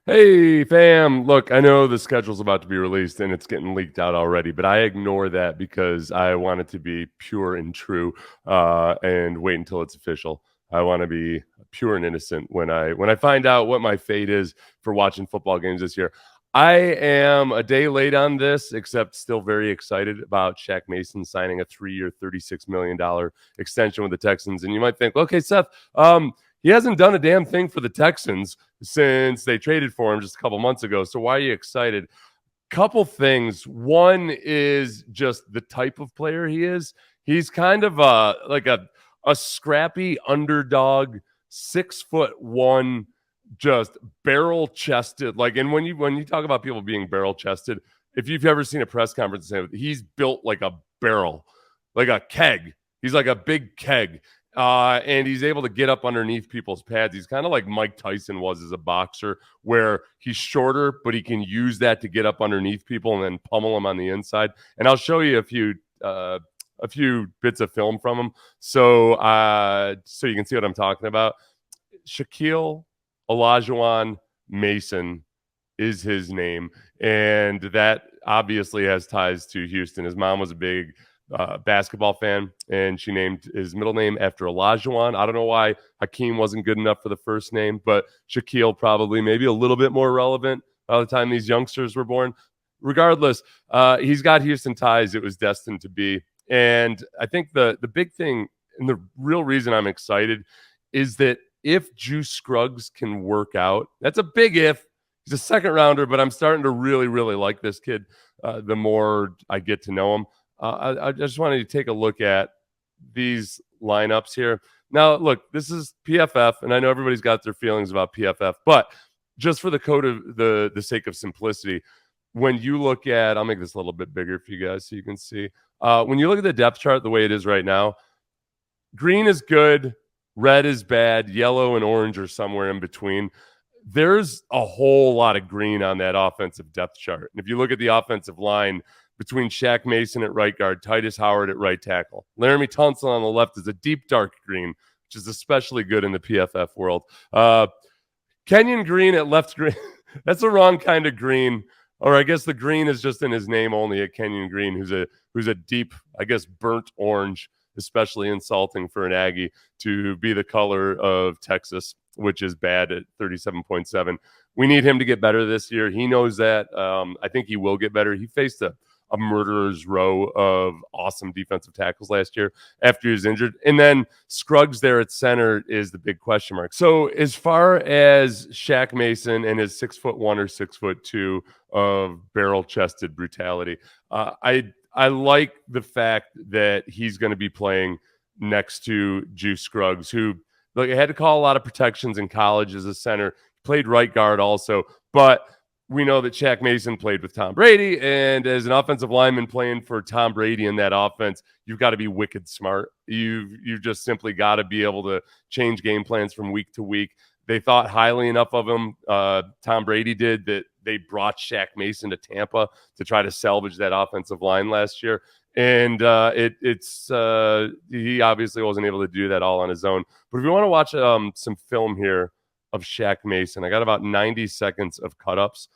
Hey, fam. Look, I know the schedule's about to be released and it's getting leaked out already, but I ignore that because I want it to be pure and true and wait until it's official. I want to be pure and innocent when I find out what my fate is for watching football games this year. I am a day late on this, except still very excited about Shaq Mason signing a 3-year, $36 million extension with the Texans. And you might think, okay, Seth, he hasn't done a damn thing for the Texans since they traded for him just a couple months ago. So why are you excited? Couple things. One is just the type of player he is. He's kind of like a scrappy underdog, 6'1", just barrel chested. Like, and when you talk about people being barrel chested, if you've ever seen a press conference, he's built like a barrel, like a keg. He's like a big keg. And he's able to get up underneath people's pads. He's kind of like Mike Tyson was as a boxer, where he's shorter, but he can use that to get up underneath people and then pummel them on the inside. And I'll show you a few bits of film from him, so you can see what I'm talking about. Shaquille Olajuwon Mason is his name, and that obviously has ties to Houston. His mom was a big basketball fan, and she named his middle name after Olajuwon. I don't know why Hakeem wasn't good enough for the first name, but Shaquille probably maybe a little bit more relevant by the time these youngsters were born. Regardless, he's got Houston ties. It was destined to be. And I think the big thing and the real reason I'm excited is that if Juice Scruggs can work out, that's a big if. He's a second rounder, but I'm starting to really, really like this kid the more I get to know him. I just wanted to take a look at these lineups here. Now, look, this is PFF, and I know everybody's got their feelings about PFF, but just for the code of the sake of simplicity, when you look at, I'll make this a little bit bigger for you guys so you can see. When you look at the depth chart the way it is right now, green is good, red is bad, yellow and orange are somewhere in between. There's a whole lot of green on that offensive depth chart. And if you look at the offensive line, between Shaq Mason at right guard, Titus Howard at right tackle, Laramie Tunsil on the left is a deep dark green, which is especially good in the PFF world. Kenyon Green at left green. That's the wrong kind of green. Or I guess the green is just in his name only at Kenyon Green, who's a deep, I guess, burnt orange, especially insulting for an Aggie to be the color of Texas, which is bad at 37.7. We need him to get better this year. He knows that. I think he will get better. He faced a murderer's row of awesome defensive tackles last year after he was injured. And then Scruggs there at center is the big question mark. So as far as Shaq Mason and his 6'1" or 6'2" of barrel-chested brutality, I like the fact that he's going to be playing next to Juice Scruggs, who had to call a lot of protections in college as a center, played right guard also, but we know that Shaq Mason played with Tom Brady, and as an offensive lineman playing for Tom Brady in that offense, you've got to be wicked smart. You've just simply got to be able to change game plans from week to week. They thought highly enough of him, Tom Brady did, that they brought Shaq Mason to Tampa to try to salvage that offensive line last year. And he obviously wasn't able to do that all on his own. But if you want to watch some film here of Shaq Mason, I got about 90 seconds of cut-ups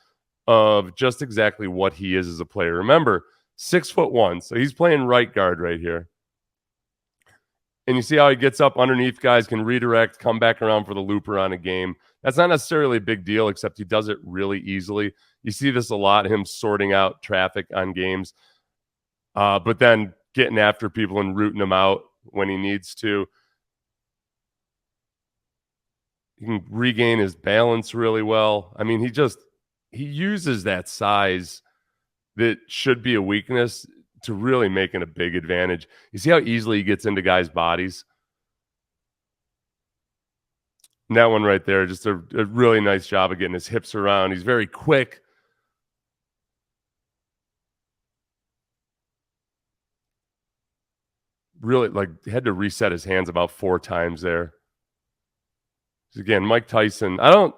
of just exactly what he is as a player. Remember, 6'1", so he's playing right guard right here. And you see how he gets up underneath guys, can redirect, come back around for the looper on a game. That's not necessarily a big deal, except he does it really easily. You see this a lot, him sorting out traffic on games, but then getting after people and rooting them out when he needs to. He can regain his balance really well. I mean, he uses that size that should be a weakness to really making a big advantage. You see how easily he gets into guys' bodies? And that one right there, just a really nice job of getting his hips around. He's very quick. Really, had to reset his hands about 4 times there. Again, Mike Tyson, I don't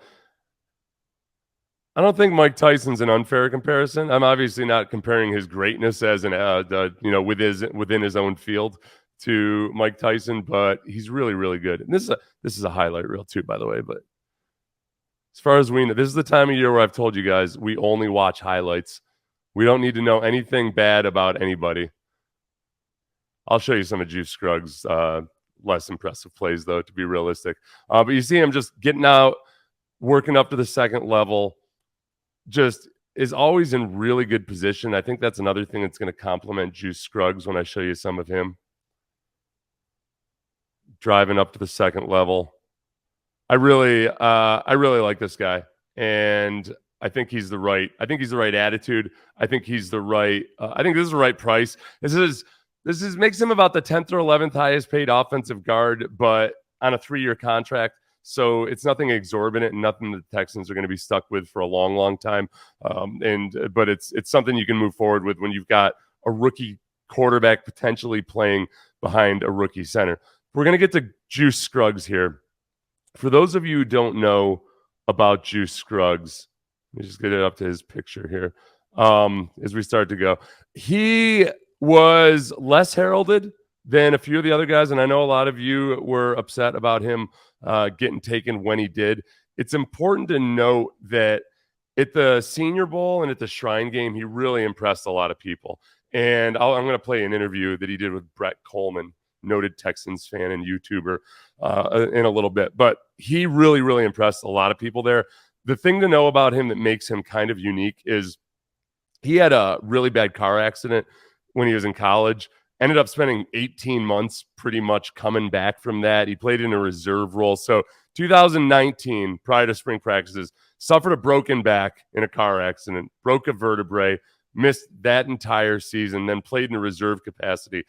think Mike Tyson's an unfair comparison. I'm obviously not comparing his greatness as within his own field to Mike Tyson, but he's really, really good. And this is a highlight reel too, by the way. But As far as we know, this is the time of year where I've told you guys we only watch highlights. We don't need to know anything bad about anybody. I'll show you some of Juice Scruggs' less impressive plays, though, to be realistic. But you see him just getting out, working up to the second level, just is always in really good position. I think that's another thing that's going to complement Juice Scruggs when I show you some of him. Driving up to the second level. I really like this guy, and I think he's the right. I think he's the right attitude. I think he's the right. I think this is the right price. This is makes him about the 10th or 11th highest paid offensive guard, but on a 3-year contract. So it's nothing exorbitant and nothing that the Texans are going to be stuck with for a long, long time. But it's something you can move forward with when you've got a rookie quarterback potentially playing behind a rookie center. We're going to get to Juice Scruggs here. For those of you who don't know about Juice Scruggs, let me just get it up to his picture here as we start to go. He was less heralded than a few of the other guys, and I know a lot of you were upset about him getting taken when he did. It's important to note that at the Senior Bowl and at the Shrine Game, he really impressed a lot of people. And I'm going to play an interview that he did with Brett Coleman, noted Texans fan and YouTuber, in a little bit. But he really, really impressed a lot of people there. The thing to know about him that makes him kind of unique is he had a really bad car accident when he was in college. Ended up spending 18 months pretty much coming back from that. He played in a reserve role. So 2019, prior to spring practices, suffered a broken back in a car accident, broke a vertebrae, missed that entire season, then played in a reserve capacity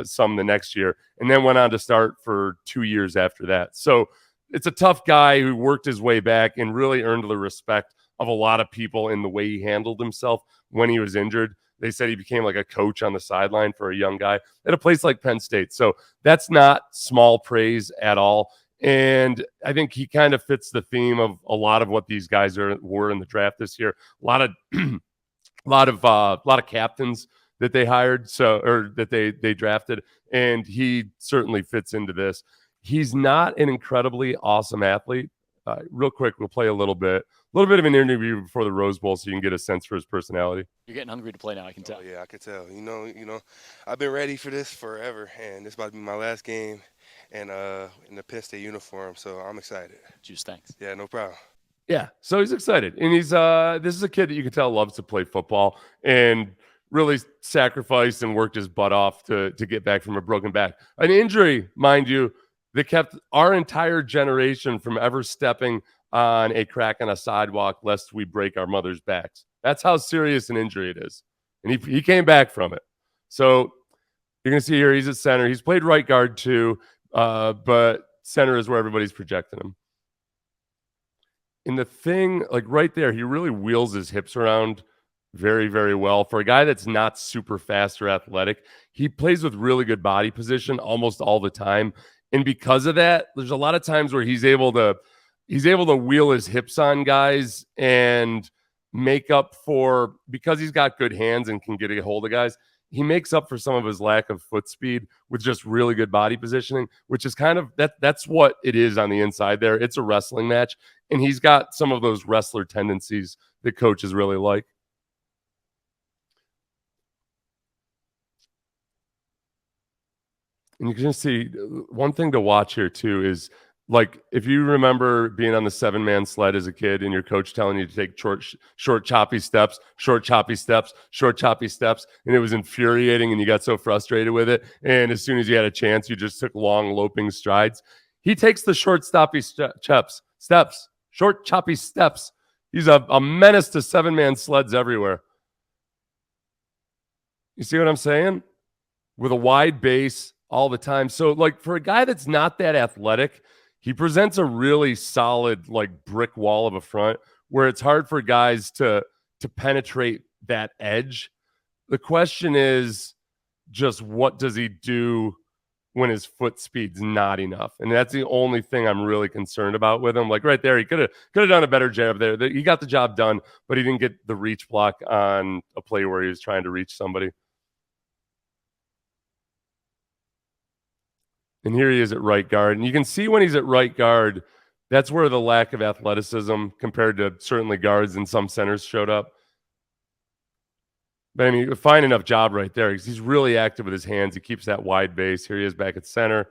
some the next year, and then went on to start for 2 years after that. So it's a tough guy who worked his way back and really earned the respect of a lot of people in the way he handled himself when he was injured. They said he became like a coach on the sideline for a young guy at a place like Penn State. So that's not small praise at all. And I think he kind of fits the theme of a lot of what these guys were in the draft this year. A lot of captains that they hired, or that they drafted, and he certainly fits into this. He's not an incredibly awesome athlete. Real quick, we'll play a little bit of an interview before the Rose Bowl so you can get a sense for his personality. You're getting hungry to play now, I can tell. Oh, yeah, I can tell. I've been ready for this forever, and this about to be my last game and in the Penn State uniform, so I'm excited. Juice, thanks. Yeah, no problem. Yeah, so he's excited, and he's this is a kid that you can tell loves to play football and really sacrificed and worked his butt off to get back from a broken back, an injury, mind you, that kept our entire generation from ever stepping on a crack on a sidewalk lest we break our mother's backs. That's how serious an injury it is, and he came back from it. So you're gonna see here he's at center. He's played right guard too, but center is where everybody's projecting him. And the thing, like right there, he really wheels his hips around very, very well. For a guy that's not super fast or athletic, he plays with really good body position almost all the time. And because of that, there's a lot of times where he's able to wheel his hips on guys and make up for, because he's got good hands and can get a hold of guys, he makes up for some of his lack of foot speed with just really good body positioning, which is kind of that's what it is on the inside there. It's a wrestling match, and he's got some of those wrestler tendencies that coaches really like. And you can see one thing to watch here too is, like, if you remember being on the 7-man sled as a kid and your coach telling you to take short, choppy steps, and it was infuriating and you got so frustrated with it. And as soon as you had a chance, you just took long, loping strides. He takes the short, choppy steps. He's a menace to 7-man sleds everywhere. You see what I'm saying? With a wide base all the time. So, like, for a guy that's not that athletic, he presents a really solid, like, brick wall of a front where it's hard for guys to penetrate that edge. The question is just, what does he do when his foot speed's not enough? And that's the only thing I'm really concerned about with him. Like right there, he could have done a better job there. He got the job done, but he didn't get the reach block on a play where he was trying to reach somebody. And here he is at right guard. And you can see when he's at right guard, That's where the lack of athleticism compared to certainly guards and some centers showed up. But I mean, fine enough job right there because he's really active with his hands. He keeps that wide base. Here he is back at center.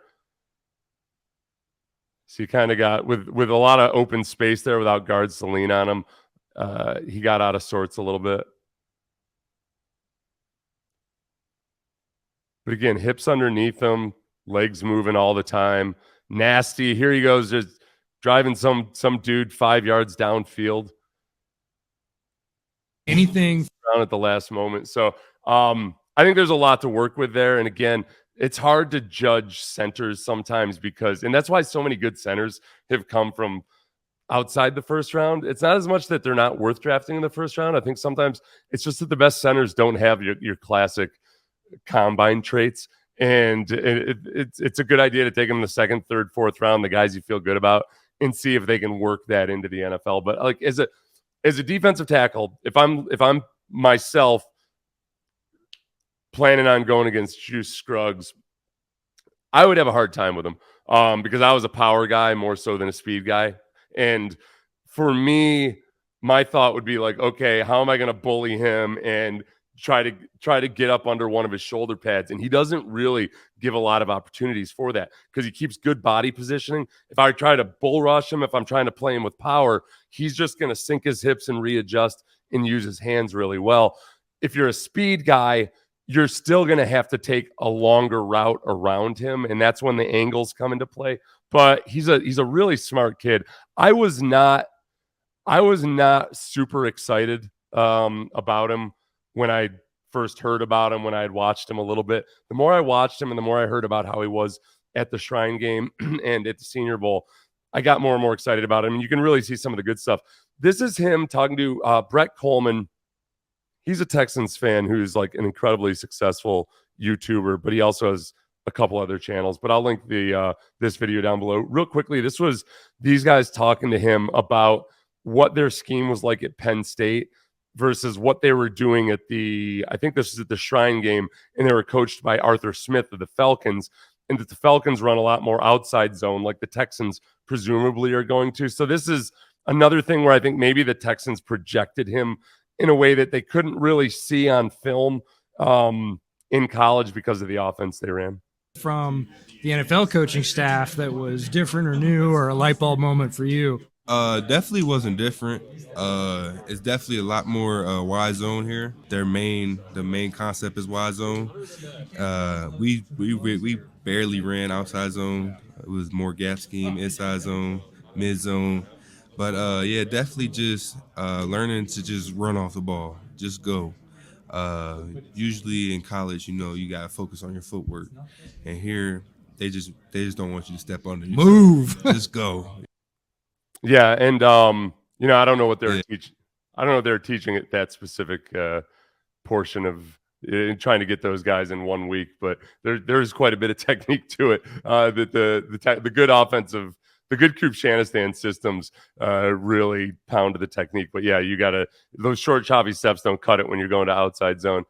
So you kind of got with a lot of open space there without guards to lean on him. He got out of sorts a little bit. But again, hips underneath him, legs moving all the time. Nasty. Here he goes, just driving some dude 5 yards downfield. Anything around at the last moment. So I think there's a lot to work with there. And again, it's hard to judge centers sometimes because, and that's why so many good centers have come from outside the first round. It's not as much that they're not worth drafting in the first round. I think sometimes it's just that the best centers don't have your classic combine traits. And it's a good idea to take them in the second, third, fourth round, the guys you feel good about, and see if they can work that into the NFL. But like as a defensive tackle, if I'm myself planning on going against Juice Scruggs, I would have a hard time with him because I was a power guy more so than a speed guy. And for me, my thought would be like, okay, how am I going to bully him and try to get up under one of his shoulder pads? And he doesn't really give a lot of opportunities for that because he keeps good body positioning. If I try to bull rush him, if I'm trying to play him with power, he's just going to sink his hips and readjust and use his hands really well. If you're a speed guy, you're still going to have to take a longer route around him, and that's when the angles come into play. But he's a really smart kid. I was not super excited about him when I first heard about him, when I had watched him a little bit. The more I watched him and the more I heard about how he was at the Shrine Game and at the Senior Bowl, I got more and more excited about him. And you can really see some of the good stuff. This is him talking to Brett Coleman. He's a Texans fan who's like an incredibly successful YouTuber, but he also has a couple other channels. But I'll link this video down below. Real quickly, this was these guys talking to him about what their scheme was like at Penn State versus what they were doing at I think this is at the Shrine Game, and they were coached by Arthur Smith of the Falcons, and that the Falcons run a lot more outside zone like the Texans presumably are going to. So this is another thing where I think maybe the Texans projected him in a way that they couldn't really see on film in college because of the offense they ran. From the NFL coaching staff that was different or new or a light bulb moment for you? Definitely wasn't different. It's definitely a lot more wide zone here. The main concept is wide zone. We barely ran outside zone. It was more gap scheme, inside zone, mid zone. But yeah, definitely just learning to just run off the ball, just go. Usually in college, you gotta focus on your footwork, and here they just don't want you to step under. Move, just go. Yeah, and I don't know what they're teaching. I don't know if they're teaching at that specific portion of trying to get those guys in 1 week, but there's quite a bit of technique to it. That the good offensive, the good Krupp-Shanistan systems really pound the technique. But yeah, you got to, those short choppy steps don't cut it when you're going to outside zone.